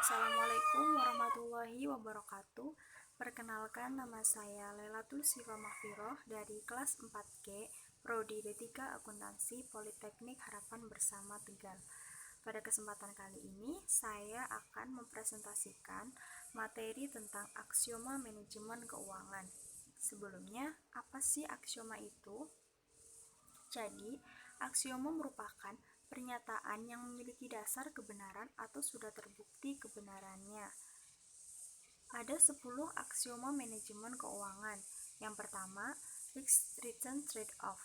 Assalamualaikum warahmatullahi wabarakatuh. Perkenalkan, nama saya Lailatul Sifa Mahfiroh dari kelas 4G, Prodi D3 Akuntansi Politeknik Harapan Bersama Tegal. Pada kesempatan kali ini, saya akan mempresentasikan materi tentang aksioma manajemen keuangan. Sebelumnya, apa sih aksioma itu? Jadi, aksioma merupakan pernyataan yang memiliki dasar kebenaran atau sudah terbukti kebenarannya. Ada 10 aksioma manajemen keuangan. Yang pertama, risk return trade-off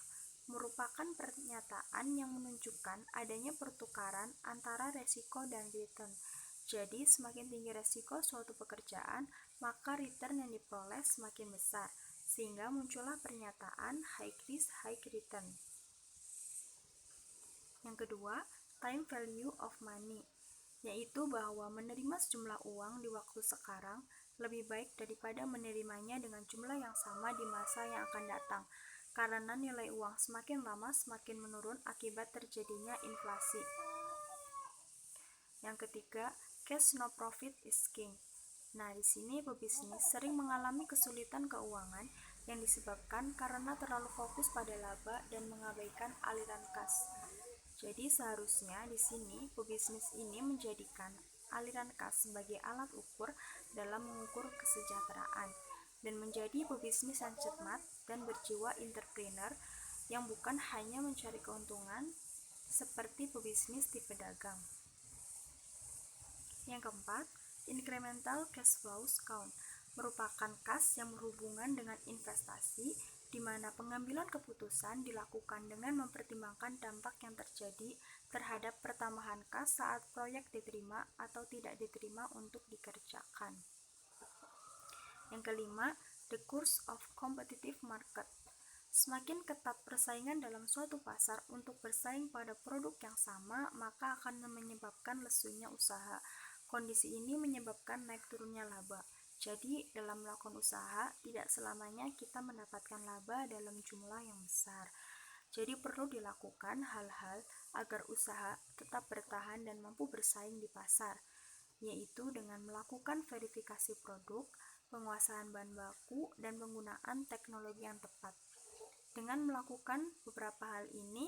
merupakan pernyataan yang menunjukkan adanya pertukaran antara resiko dan return. Jadi, semakin tinggi resiko suatu pekerjaan, maka return yang diperoleh semakin besar, sehingga muncullah pernyataan high risk, high return. Yang kedua, time value of money, yaitu bahwa menerima sejumlah uang di waktu sekarang lebih baik daripada menerimanya dengan jumlah yang sama di masa yang akan datang, karena nilai uang semakin lama semakin menurun akibat terjadinya inflasi. Yang ketiga, cash no profit is king. Nah, di sini pebisnis sering mengalami kesulitan keuangan yang disebabkan karena terlalu fokus pada laba dan mengabaikan aliran kas. Jadi seharusnya di sini pebisnis ini menjadikan aliran kas sebagai alat ukur dalam mengukur kesejahteraan dan menjadi pebisnis yang cermat dan berjiwa entrepreneur yang bukan hanya mencari keuntungan seperti pebisnis tipe dagang. Yang keempat, incremental cash flows count merupakan kas yang berhubungan dengan investasi di mana pengambilan keputusan dilakukan dengan mempertimbangkan dampak yang terjadi terhadap pertambahan kas saat proyek diterima atau tidak diterima untuk dikerjakan. Yang kelima, the course of competitive market. Semakin ketat persaingan dalam suatu pasar untuk bersaing pada produk yang sama, maka akan menyebabkan lesunya usaha. Kondisi ini menyebabkan naik turunnya laba. Jadi, dalam melakukan usaha, tidak selamanya kita mendapatkan laba dalam jumlah yang besar. Jadi, perlu dilakukan hal-hal agar usaha tetap bertahan dan mampu bersaing di pasar, yaitu dengan melakukan verifikasi produk, penguasaan bahan baku, dan penggunaan teknologi yang tepat. Dengan melakukan beberapa hal ini,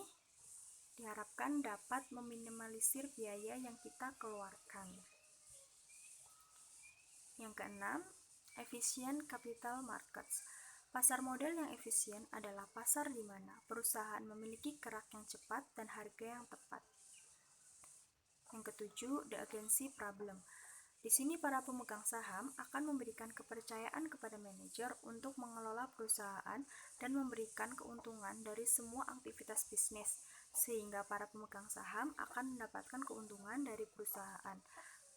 diharapkan dapat meminimalisir biaya yang kita keluarkan. Yang keenam, efficient capital markets. Pasar modal yang efisien adalah pasar di mana perusahaan memiliki gerak yang cepat dan harga yang tepat. Yang ketujuh, the agency problem. Di sini para pemegang saham akan memberikan kepercayaan kepada manajer untuk mengelola perusahaan dan memberikan keuntungan dari semua aktivitas bisnis, sehingga para pemegang saham akan mendapatkan keuntungan dari perusahaan.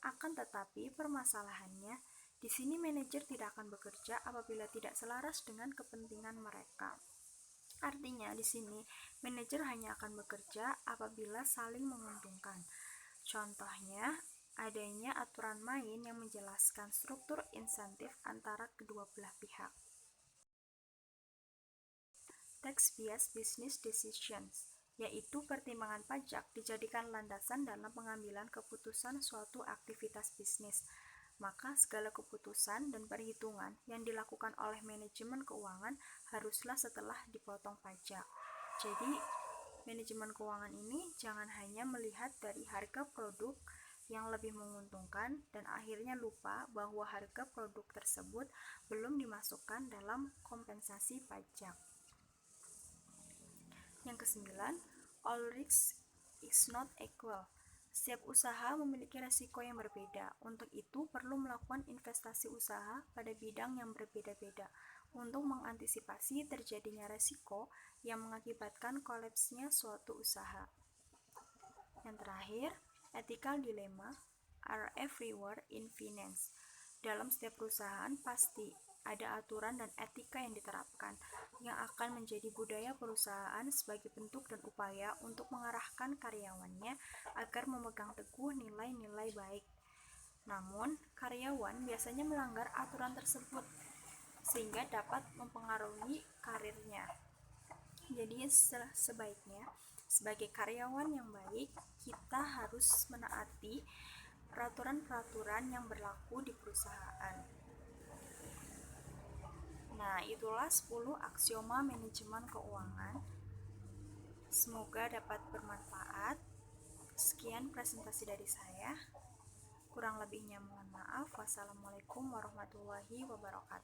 Akan tetapi permasalahannya, di sini manajer tidak akan bekerja apabila tidak selaras dengan kepentingan mereka. Artinya di sini manajer hanya akan bekerja apabila saling menguntungkan. Contohnya, adanya aturan main yang menjelaskan struktur insentif antara kedua belah pihak. Tax-based business decisions, yaitu pertimbangan pajak dijadikan landasan dalam pengambilan keputusan suatu aktivitas bisnis. Maka segala keputusan dan perhitungan yang dilakukan oleh manajemen keuangan haruslah setelah dipotong pajak. Jadi, manajemen keuangan ini jangan hanya melihat dari harga produk yang lebih menguntungkan dan akhirnya lupa bahwa harga produk tersebut belum dimasukkan dalam kompensasi pajak. Yang kesembilan, all risks is not equal. Setiap usaha memiliki resiko yang berbeda. Untuk itu, perlu melakukan investasi usaha pada bidang yang berbeda-beda untuk mengantisipasi terjadinya resiko yang mengakibatkan kolapsnya suatu usaha. Yang terakhir, ethical dilemma are everywhere in finance. Dalam setiap perusahaan pasti ada aturan dan etika yang diterapkan, yang akan menjadi budaya perusahaan sebagai bentuk dan upaya untuk mengarahkan karyawannya agar memegang teguh nilai-nilai baik. Namun, karyawan biasanya melanggar aturan tersebut, sehingga dapat mempengaruhi karirnya. Jadi, sebaiknya sebagai karyawan yang baik, kita harus menaati peraturan-peraturan yang berlaku di perusahaan. Nah, itulah 10 aksioma manajemen keuangan. Semoga dapat bermanfaat. Sekian presentasi dari saya. Kurang lebihnya mohon maaf. Wassalamualaikum warahmatullahi wabarakatuh.